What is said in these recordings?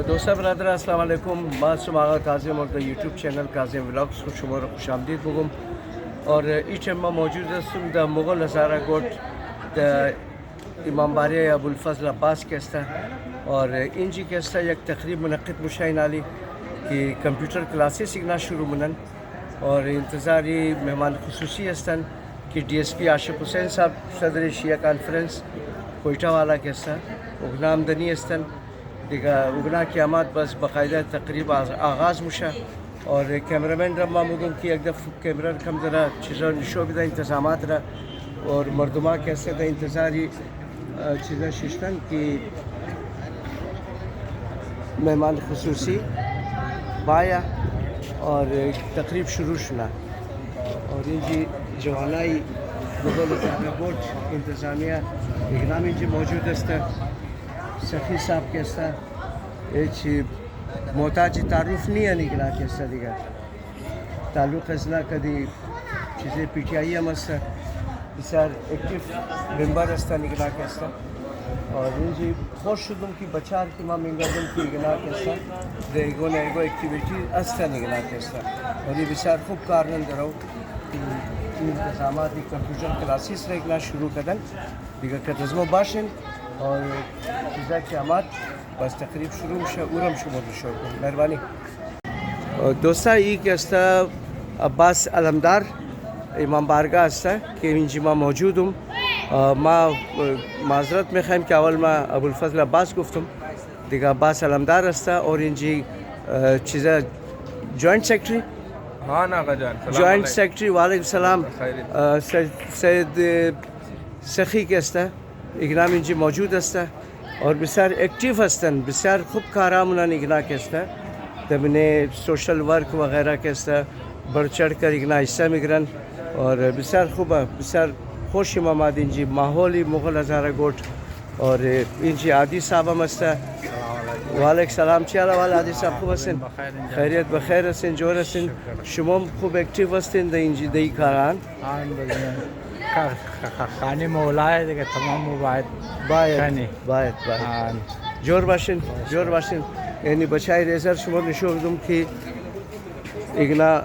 دوستان برادر السلام علیکم. ما سم آغا کاظم اور یوٹیوب چینل کاظم ولاگز کو شما را خوش آمدید بگم. اور ایچ ما موجود هستم در مغل هزاره گوٹ در امامباره ابوالفضل عباس که است اور اینجی که است یک تقریب منعقد میشه این حالی که کمپیوتر کلاسی سیگنا شروع منن اور انتظاری مهمان خصوصی هستند که دی ایس پی عاشق حسین صاحب صدر شیعه کانفرنس کوئٹہ والا که است اگنا آمدنی هستند دیگه اگنا قیامت بس باقاعده تقریب آغاز میشه اور کیمرامین را ما میگم که یک دفعه کیمرا کم ذرا چیزا نشو بده انتظامات را اور مردما که است در انتظاری چیزا ششتن که مهمان خصوصی بایا اور تقریب شروع شنا اور اینجی جوانای مغل هزاره گوٹ انتظامیه اقنام اینجی موجود است. سخی صاحب که است هیچ محتاج تعارف نہیں ہے نگلا کے است دیگر تعلق ازنا کدی چیزیں پی ٹی آئی هم است بسیار اکتیو ممبر است نگلا کے است اور اینجی خوش شدم که بچار که ما میگردم که نگلا کے است دیگو نیگو اکتیویتی است نگلا کے است اور یہ بسیار خوب کارنن درو انتظامات کمپیوٹر کلاسیس را شروع کردن دیگر کتزمو باشن اور چیزا قیامت بس تقریب شروع میشه اورم شما رو شروع کنم. مهربانی دوستا ای که است عباس علمدار امام بارگاه است که اینجا ما موجودم. ما معذرت میخوایم که اول ما ابوالفضل عباس گفتم دیگه عباس علمدار است اور اینجا چیزا جوائنٹ سیکرٹری جوائنٹ سیکرٹری وعلیکم السلام سید سخی که است اقنام اینجا موجود است اور بسیار اکٹیو هستند بسیار خوب کارامونن اقنا که است دمینه سوشل ورک وغیرہ که است بڑھ چڑھ کر اقنا حصہ میگیرن اور بسیار خوبه بسیار خوش آمد اینجا ماحولی مغل هزاره گوٹ اور اینجا عادی صاحب هم است. وعلیکم السلام. چی حال احوال عادی صاحب؟ خوب هستین؟ خیریت بخیر هستین؟ جور هستین؟ شما خوب اکٹیو هستین در اینجا دی کاران؟ خانی مولای دیگه تمام باید جور باشین یعنی بچای ریزر شما نشوردم که اگنا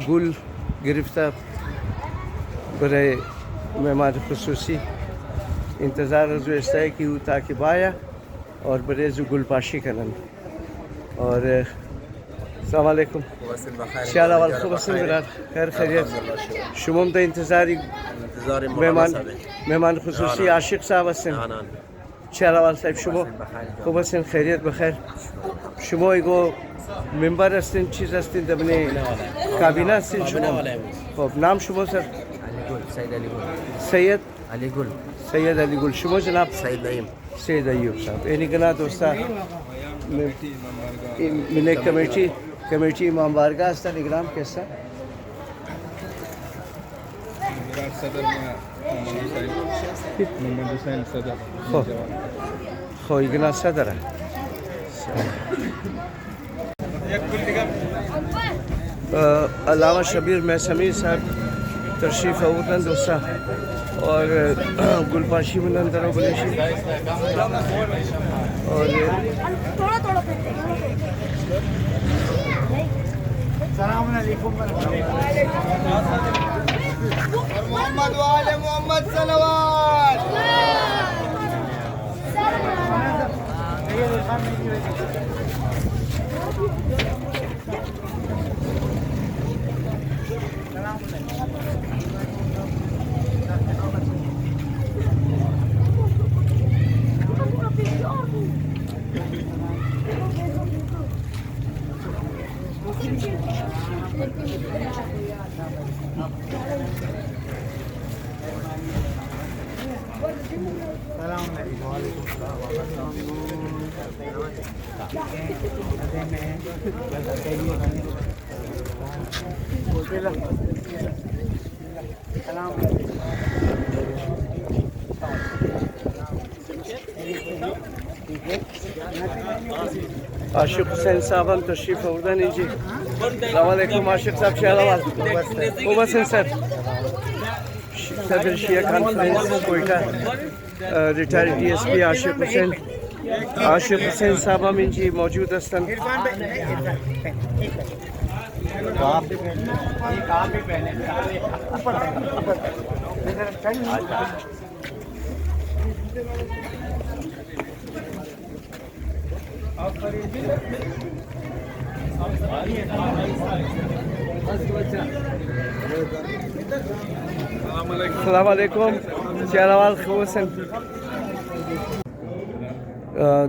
گل گرفته برای مهمان خصوصی انتظار رزو استایی که او تاکه بایا اور برای زو گل پاشی کنن اور السلام علیکم. شیال اول خوب هستین براد؟ خیر خیریت. شما در انتظاری مهمان خصوصی عاشق صاحب هستین؟ شیال اول صاحب شما خوب هستین؟ خیریت بخیر. شما ایگو ممبر هستین چیز هستین دبنی کابینه هستین شما؟ خب نام شما سر؟ سید علی گل. شما جناب؟ سید ایوب صاحب. اینی گنا دوستا من کمیٹی امام بارگاہ است نگرام کے است خو اگنا صدر ہے. علامہ شبیر میسمی صاحب تشریف آوردن دوستا اور گل پاشی منن درو بلیشی اور السلام علیکم محمد وآل محمد صلوات. عاشق حسین صاحب هم تشریف آوردن اینجا. سلام علیکم عاشق صاحب. چه حال خوب هستین سر؟ صدر شیعه conference Quetta retired D S P Ashiq Hussain عاشق حسین صاحب هم اینجی موجود هستند. السلام علیکم. کیا حال خوب هستن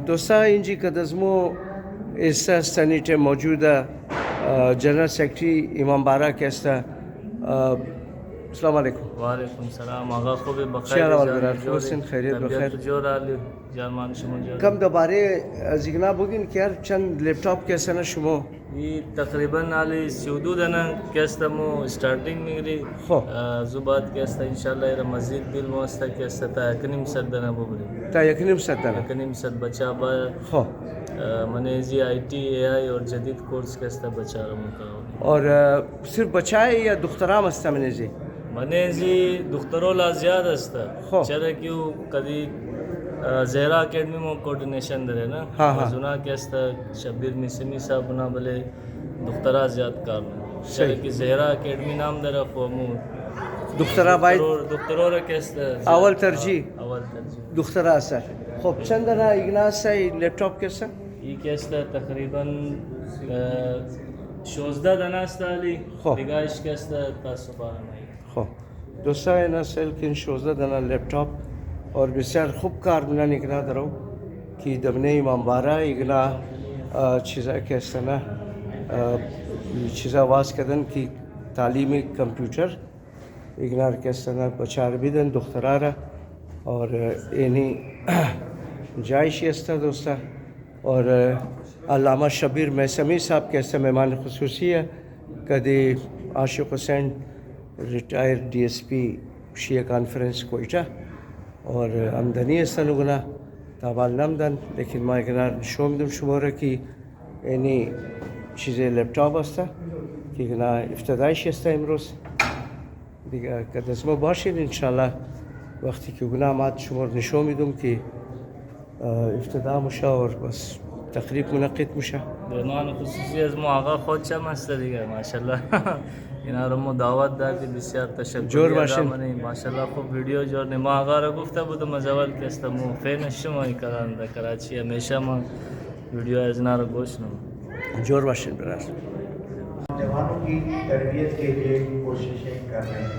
دوستا؟ اینجی که دزمو ایستا استانیت موجوده جنرل سیکرٹری امام باراک ایستا. السلام علیکم. وعلیکم السلام. آقا خوب بخیر. چرا والبرار خوب هستین؟ خیریت بخیر. جور علی جرمان شما جور. کم دوباره زیگنا بگین که چند لپتاپ کیسه نه شما؟ این تقریبا علی 32 دنا کیسه مو استارتینگ میگری. خب زباد کیسه ان شاء الله ایر مزید بیل موستا کیسه تا کنیم صد دنا ببری. تا یکنیم صد دنا. کنیم صد بچا با. خب منیزی آئی ٹی اے آئی اور جدید کورس کیسه بچا رو مکاو. اور صرف بچای یا دخترام است منیزی؟ منیزی دخترولا زیاد است. خب چرا کیو کدی زهرا اکیڈمی میں کوارڈینیشن دے نا. ہاں زنا کیستا شبیر میسمی صاحب نا بلے دخترا زیاد کار چرا کہ زهرا اکیڈمی نام دے رکھو مو دخترا باید دخترورا کیستا اول ترجیح اول ترجیح دخترا است. خب چند دنا ایگناس ای لپتاپ کیسه؟ یہ کیستا تقریبا 16 دنا است علی. خب نگاهش کیستا تا صبح نہیں. خب دوستا اینا سیل کن 16 دنا لپتاپ اور بسیار خوب کار میلن اگنا درو که دمنه امام بارا اگنا چیزا کیسته نه چیزا واز کردن که تعلیم کمپیوٹر اگنا کیسته نه بچار بیدن دخترارا اور اینی جایشی استا دوستا. اور علامہ شبیر میسمی صاحب کیسے مہمان خصوصی ہے. کدی عاشق حسین ریٹائر ڈی ایس پی شیعہ کانفرنس کوئٹہ اور آمدنی استنگنا تابال نمدن لیکن ما اگنا شوم دم شماره کی اینی چیزی لپتاپ استا که اگنا افتدایش استا امروز دیگه کدسمو باشید انشالله وقتی که اگنا ماد شمار نشون میدم که افتدا مشه اور بس تقریب منعقد میشه. مهمان خصوصی از ما آقا خود چم است دیگه ماشاءالله. اینا رو ما دعوت دادی بسیار تشکر. جور باشین. ماشاءالله خوب ویدیو جور نه ما آقا رو گفته بودم از اول که است مو فین شما این کاران در کراچی همیشه ما ویدیو از اینا رو گوش نم. جور باشین برادر. جوانوں کی تربیت کے لیے کوششیں کر رہے ہیں.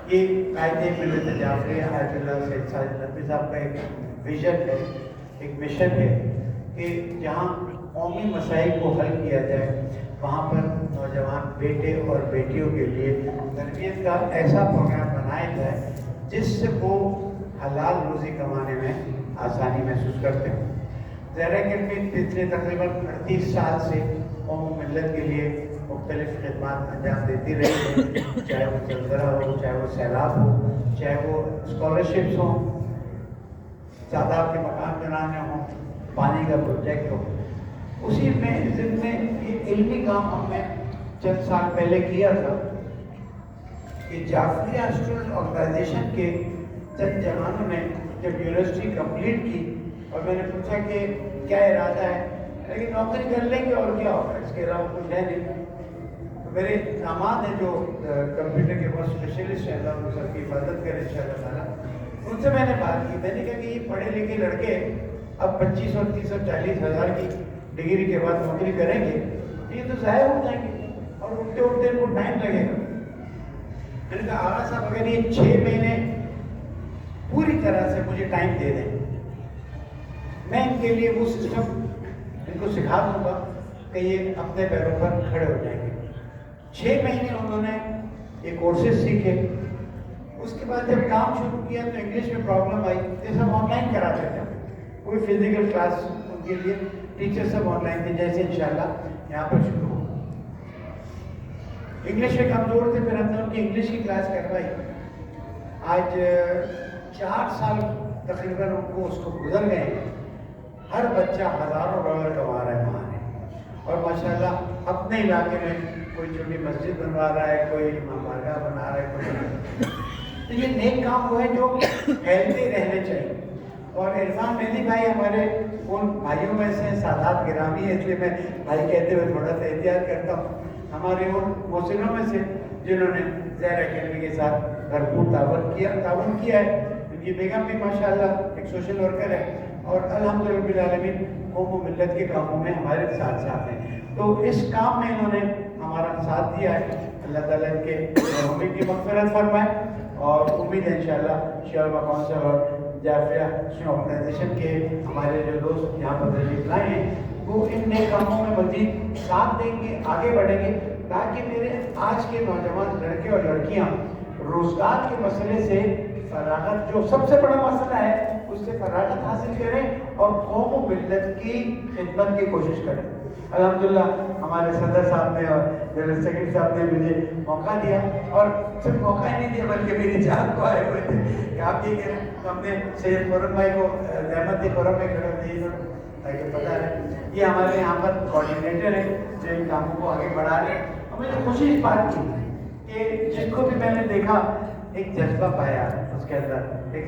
یہ قائد ملت جعفری آیت اللہ سید ساجد نقوی صاحب کا ایک ویژن ہے، ایک مشن ہے کہ جہاں قومی مسائل کو حل کیا جائے وہاں پر نوجوان بیٹے اور بیٹیوں کے لیے تربیت کا ایسا پروگرام بنایا جائے جس سے وہ حلال روزی کمانے میں آسانی محسوس کرتے ہیں. زہرا اکیڈمی پچھلے تقریباً 38 سال سے قوم و ملت کے لیے مختلف خدمات انجام دیتی رہی ہے، چاہے وہ زلزلہ ہو، چاہے وہ سیلاب ہو، چاہے وہ اسکالرشپس ہوں، تعداد کے مکان بنانے ہوں، پانی کا پروجیکٹ ہو. اسی میں ضمن میں یہ علمی کام ہم نے چند سال پہلے کیا تھا کہ جعفریہ اسٹوڈنٹ آرگنائزیشن کے چند جوانوں نے جب یونیورسٹی کمپلیٹ کی اور میں نے پوچھا کہ کیا ارادہ ہے، لیکن نوکری کر لیں گے اور کیا ہوگا، اس کے علاوہ کچھ ہے نہیں. تو میرے داماد ہیں جو کمپیوٹر کے بہت اسپیشلسٹ ہیں، اللہ ان سب کی حفاظت کرے انشاءاللہ تعالیٰ. ان سے میں نے بات کی، میں نے کہا کہ یہ پڑھے لکھے لڑکے اب 25 اور 30 اور 40 ہزار کی ڈگری کے بعد نوکری کریں گے، یہ تو ضائع ہو جائیں گے اور اٹھتے اٹھتے ان کو ٹائم لگے گا. میں نے کہا آغا صاحب اگر یہ 6 مہینے پوری طرح سے مجھے ٹائم دے دیں، میں ان کے لیے وہ سسٹم ان کو سکھا دوں گا کہ یہ اپنے پیروں پر کھڑے ہو جائیں گے. 6 مہینے انہوں نے یہ کورسز سیکھے. اس کے بعد جب کام شروع کیا تو انگلش میں پرابلم آئی، یہ سب آن لائن کراتے تھے، کوئی فزیکل کلاس ان کے لیے، ٹیچر سب آن لائن تھے، جیسے انشاءاللہ یہاں پر شروع ہو. انگلش میں کمزور تھے، پھر ہم نے ان کی انگلش کی کلاس کروائی. آج 4 سال تقریباً ان کو اس کو گزر گئے. ہر بچہ ہزاروں ڈالر کما رہا ہے وہاں نے، اور ماشاءاللہ اپنے علاقے میں کوئی چھوٹی مسجد بنوا رہا ہے، کوئی امام بارگاہ بنا رہا ہے، کوئی. تو یہ نیک کام وہ ہے جو پھیلتے رہنے چاہیے. اور عرفان مہدی بھائی ہمارے ان بھائیوں میں سے سادات گرامی ہے، اس لیے میں بھائی کہتے ہوئے تھوڑا سا احتیاط کرتا ہوں، ہمارے ان محسنوں میں سے جنہوں نے زہر اکیڈمی کے ساتھ بھرپور تعاون کیا ہے. ان کی بیگم بھی ماشاءاللہ ایک سوشل ورکر ہے اور الحمدللہ رب العالمین قوم و ملت کے کاموں میں ہمارے ساتھ ساتھ ہیں. تو اس کام میں انہوں نے ہمارا ساتھ دیا ہے. اللہ تعالیٰ ان کے مرحومین کی مغفرت فرمائے اور امید ہے انشاءاللہ شعبہ کونسل اور جعفریہ آرگنائزیشن کے ہمارے جو دوست یہاں پر تشریف لائے ہیں وہ ان نئے کاموں میں مزید ساتھ دیں گے، آگے بڑھیں گے، تاکہ میرے آج کے نوجوان لڑکے اور لڑکیاں روزگار کے مسئلے سے فراغت، جو سب سے بڑا مسئلہ ہے، اس سے فراغت حاصل کریں اور قوم و ملت کی خدمت کی کوشش کریں. الحمدللہ ہمارے صدر صاحب نے اور جنرل سیکرٹری صاحب نے مجھے موقع دیا، اور صرف موقع ہی نہیں دیا بلکہ میری جان کو آئے ہوئے تھے کہ آپ یہ کہہ رہے ہیں. ہم نے سید فورم بھائی کو رحمت فورم میں کھڑے ہوتے ہیں تاکہ پتہ ہے یہ ہمارے یہاں پر کوآرڈینیٹر ہیں جو ان کاموں کو آگے بڑھا رہے ہیں. اور مجھے خوشی اس بات کی کہ جس کو بھی میں نے دیکھا ایک جذبہ پایا اس کے اندر، ایک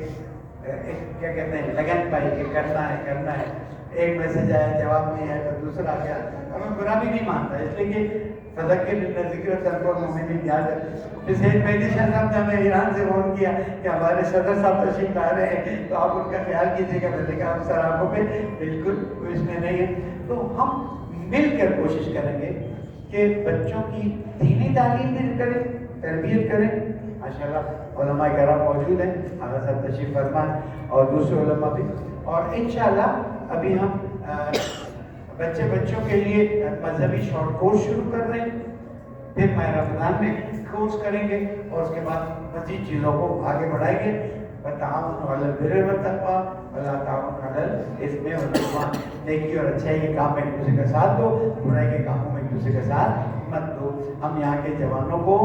کیا کہتے ہیں لگن پائی کہ کرنا ہے. ایک میسج آیا، جواب نہیں آیا تو دوسرا آ گیا، اور میں برا بھی نہیں مانتا اس لیے کہ فذکر ذکر تنفع المؤمنین یاد ہے. سید مہدی شاہ صاحب نے ہمیں ایران سے فون کیا کہ ہمارے صدر صاحب تشریف لا رہے ہیں تو آپ ان کا خیال کیجیے گا. میں نے کہا ہم سر آنکھوں پہ بالکل کوئی اس میں نہیں ہے. تو ہم مل کر کوشش کریں گے کہ بچوں کی دینی تعلیم بھی کریں، تربیت کریں. ماشاءاللہ علماء کرام موجود ہیں، آغا صاحب تشریف فرمائیں اور دوسرے علماء بھی. اور انشاءاللہ ابھی ہم بچوں کے لیے مذہبی شارٹ کورس شروع کر رہے ہیں، پھر ماہ رمضان میں کورس کریں گے اور اس کے بعد مزید چیزوں کو آگے بڑھائیں گے. تعاون علی البر والتقویٰ ولا تعاون علی الاثم والعدوان. نیکی اور اچھائی کے کام میں ایک دوسرے کا ساتھ دو، برائی کے کاموں میں ایک دوسرے کا ساتھ مت دو. ہم یہاں کے جوانوں کو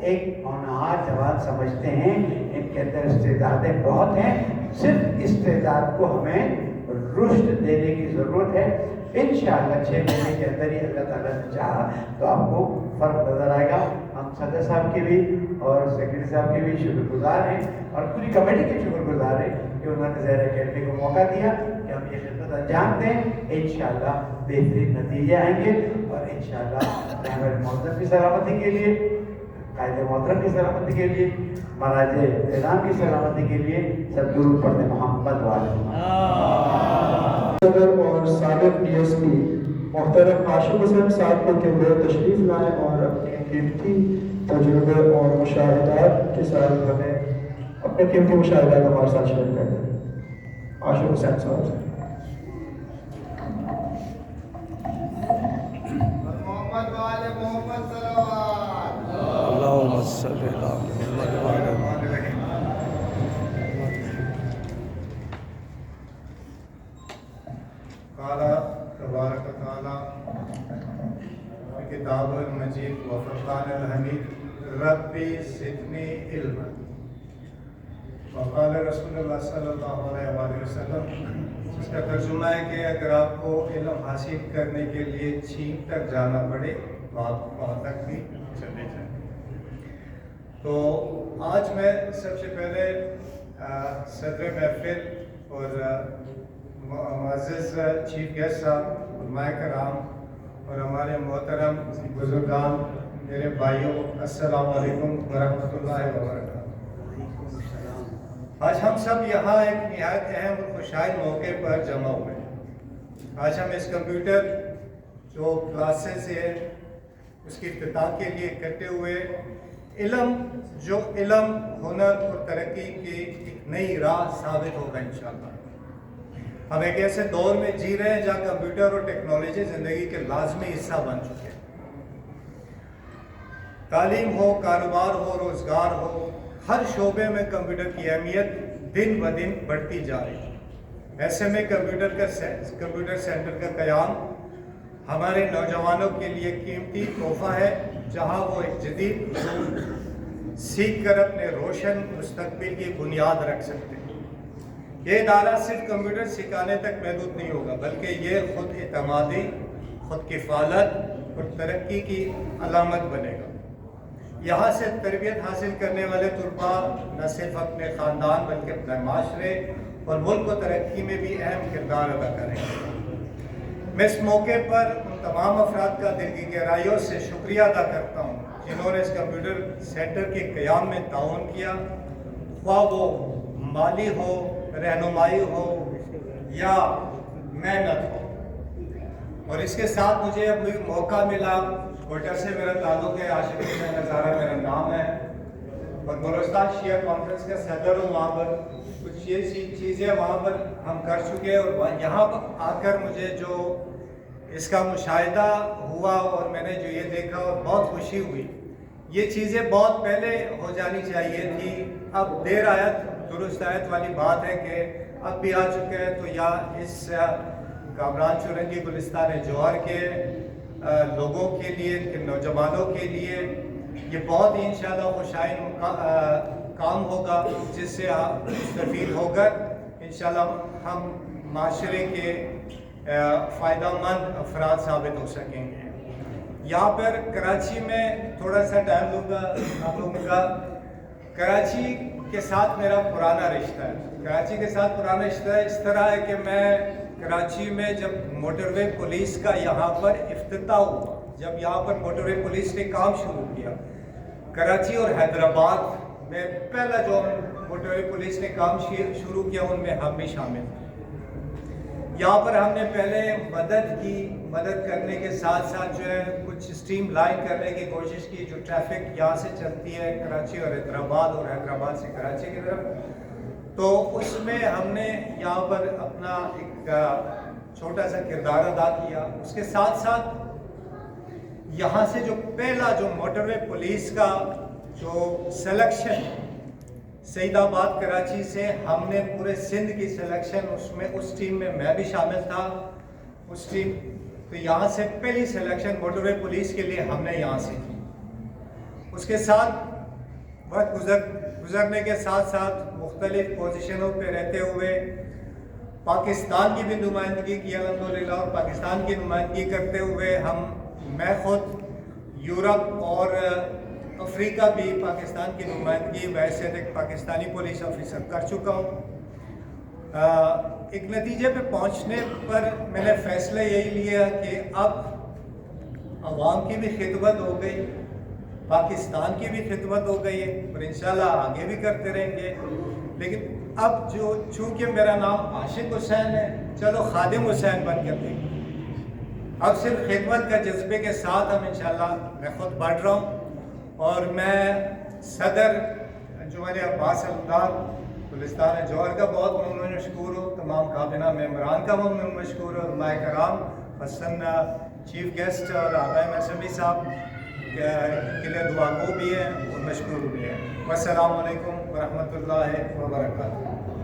ایک ہونہار جوان سمجھتے ہیں، ان کے اندر استعدادیں بہت ہیں، صرف استعداد کو ہمیں رشد دینے کی ضرورت ہے. انشاءاللہ 6 مہینے کے اندر ہی اللہ تعالیٰ نے چاہا تو آپ کو فرق نظر آئے گا. ہم صدر صاحب کے بھی اور سیکرٹری صاحب کے بھی شکر گزار ہیں اور پوری کمیٹی کے شکر گزار ہیں کہ انہوں نے زہر اکیڈمی کو موقع دیا کہ ہم یہ خدمت انجام دیں. انشاءاللہ بہترین نتیجے آئیں گے اور انشاءاللہ رحمت محترم کی سلامتی کے لیے، قائد محترم کی سلامتی کے لیے، مہاراج اعظام کی سلامتی کے لیے سب درود پڑھتے محمد والے. صدر اور سابق ڈی ایس پی محترم ہاشم حسین صاحب کو کہ وہ تشریف لائیں اور اپنے قیمتی تجربے اور مشاہدات کے ساتھ ہمیں اپنے قیمتی مشاہدات ہمارے ساتھ شیئر کر دیں. ہاشم حسین صاحب سے محمد والے محمد صلوات. اللہم صلی اللہ محمد وعلی محمد. قال تبارک تعالی کتاب المجید و فرقان الحمید ربی زدنی علما. وقال رسول اللہ صلی اللہ علیہ وآلہ وسلم، جس کا ترجمہ ہے کہ اگر آپ کو علم حاصل کرنے کے لیے چین تک جانا پڑے تو آپ وہاں تک بھی چلے جائیں. تو آج میں سب سے پہلے صدر محفل اور معزز چیف گیسٹ صاحب، علماء کرام اور ہمارے محترم بزرگان، میرے بھائیوں، السلام علیکم ورحمۃ اللہ وبرکاتہ. آج ہم سب یہاں ایک نہایت اہم اور خوشائن موقع پر جمع ہوئے ہیں. آج ہم اس کمپیوٹر جو کلاسز ہے اس کی افتتاح کے لیے اکٹھے ہوئے. علم جو علم، ہنر اور ترقی کی ایک نئی راہ ثابت ہوگا انشاءاللہ. ہم ایک ایسے دور میں جی رہے ہیں جہاں کمپیوٹر اور ٹیکنالوجی زندگی کے لازمی حصہ بن چکے ہیں. تعلیم ہو، کاروبار ہو، روزگار ہو، ہر شعبے میں کمپیوٹر کی اہمیت دن بہ دن بڑھتی جا رہی ہے. ایسے میں کمپیوٹر سینٹر کا قیام ہمارے نوجوانوں کے لیے قیمتی تحفہ ہے، جہاں وہ ایک جدید علوم سیکھ کر اپنے روشن مستقبل کی بنیاد رکھ سکتے ہیں. یہ ادارہ صرف کمپیوٹر سکھانے تک محدود نہیں ہوگا، بلکہ یہ خود اعتمادی، خود کفالت اور ترقی کی علامت بنے گا. یہاں سے تربیت حاصل کرنے والے طلباء نہ صرف اپنے خاندان بلکہ اپنے معاشرے اور ملک کو ترقی میں بھی اہم کردار ادا کریں گے۔ میں اس موقع پر ان تمام افراد کا دل کی گہرائیوں سے شکریہ ادا کرتا ہوں جنہوں نے اس کمپیوٹر سینٹر کے قیام میں تعاون کیا، خواہ وہ مالی ہو، رہنمائی ہو یا محنت ہو۔ اور اس کے ساتھ مجھے اب موقع ملا، کوئٹہ سے میرا تعلق ہے، عاشق حسین ہزارہ میرا نام ہے، اور بلوچستان شیعہ کانفرنس کا صدر ہوں۔ وہاں پر کچھ یہ چیزیں وہاں پر ہم کر چکے، اور یہاں پر آ کر مجھے جو اس کا مشاہدہ ہوا اور میں نے جو یہ دیکھا اور بہت خوشی ہوئی۔ یہ چیزیں بہت پہلے ہو جانی چاہیے تھی، اب دیر آیت درست آیت والی بات ہے کہ اب بھی آ چکے ہیں۔ تو یا اس کامران چورنگی گلستان جوہر کے لوگوں کے لیے، ان کے نوجوانوں کے لیے یہ بہت ہی انشاءاللہ خوشائن کام ہوگا، جس سے آپ مستفید ہو کر انشاءاللہ ہم معاشرے کے فائدہ مند افراد ثابت ہو سکیں گے۔ یہاں پر کراچی میں تھوڑا سا ٹائم لوں گا آپ لوگوں کا۔ کراچی کے ساتھ میرا پرانا رشتہ ہے، کراچی کے ساتھ پرانا رشتہ ہے، اس طرح ہے کہ میں کراچی میں جب موٹر وے پولیس کا یہاں پر افتتاح ہوا، جب یہاں پر موٹر وے پولیس نے کام شروع کیا، کراچی اور حیدرآباد میں پہلا جو موٹر وے پولیس نے کام شروع کیا ان میں ہم بھی شامل تھے۔ یہاں پر ہم نے پہلے مدد کرنے کے ساتھ ساتھ جو ہے کچھ اسٹریم لائن کرنے کی کوشش کی، جو ٹریفک یہاں سے چلتی ہے کراچی اور حیدرآباد اور حیدرآباد سے کراچی کی طرف، تو اس میں ہم نے یہاں پر اپنا ایک چھوٹا سا کردار ادا کیا۔ اس کے ساتھ ساتھ یہاں سے جو پہلا جو موٹر وے پولیس کا جو سلیکشن سعید آباد کراچی سے ہم نے پورے سندھ کی سلیکشن اس ٹیم میں میں بھی شامل تھا، اس ٹیم، تو یہاں سے پہلی سلیکشن موٹر وے پولیس کے لیے ہم نے یہاں سے کی۔ اس کے ساتھ وقت گزرنے کے ساتھ ساتھ مختلف پوزیشنوں پہ رہتے ہوئے پاکستان کی بھی نمائندگی کی الحمدللہ، اور پاکستان کی نمائندگی کرتے ہوئے میں خود یورپ اور افریقہ بھی پاکستان کی نمائندگی ویسے ایک پاکستانی پولیس آفیسر کر چکا ہوں۔ ایک نتیجے پہ پہنچنے پر میں نے فیصلہ یہی لیا کہ اب عوام کی بھی خدمت ہو گئی، پاکستان کی بھی خدمت ہو گئی ہے، اور انشاءاللہ آگے بھی کرتے رہیں گے۔ لیکن اب چونکہ میرا نام عاشق حسین ہے، چلو خادم حسین بن کر دیکھیں۔ اب صرف خدمت کا جذبے کے ساتھ ہم انشاءاللہ میں خود بڑھ رہا ہوں، اور میں صدر انجمن عباس الدار گلستان جوہر کا بہت ممنون مشکور ہوں، تمام کابینہ ممبران کا ممنون مشکور ہوں، علماء کرام، حسن چیف گیسٹ اور آبائی محسومی صاحب کے لیے دعا گو بھی ہیں اور مشکور بھی ہیں۔ والسلام علیکم ورحمۃ اللہ وبرکاتہ۔